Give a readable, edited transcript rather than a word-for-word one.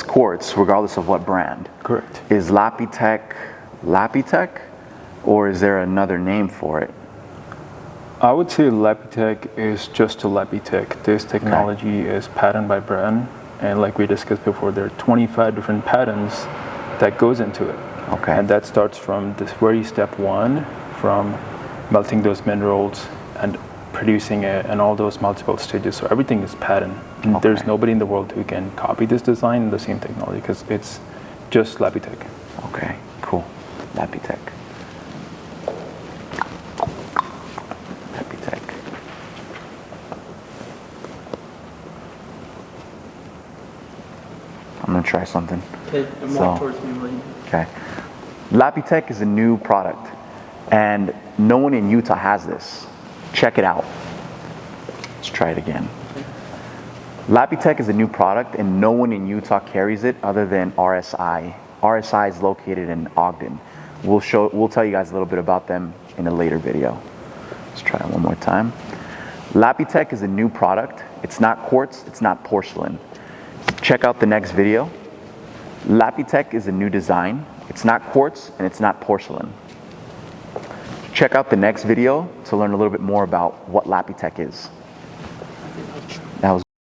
quartz regardless of what brand. Correct. Is Lapitec, or is there another name for it? I would say Lapitec is just a Lapitec. This technology is patent by brand, and like we discussed before, there are 25 different patents that goes into it. Okay. And that starts from this very step one, from melting those minerals and producing it, and all those multiple stages. So everything is patent. And there's nobody in the world who can copy this design and the same technology, because it's just Lapitec. Okay, cool. Lapitec. I'm gonna try something. Okay, and walk towards me, William. Okay. Lapitec is a new product, and no one in Utah has this. Check it out. Let's try it again. Okay. Lapitec is a new product, and no one in Utah carries it other than RSI. RSI is located in Ogden. We'll tell you guys a little bit about them in a later video. Let's try it one more time. Lapitec is a new product. It's not quartz, it's not porcelain. Check out the next video. Lapitec is a new design. It's not quartz and it's not porcelain. Check out the next video to learn a little bit more about what Lapitec is.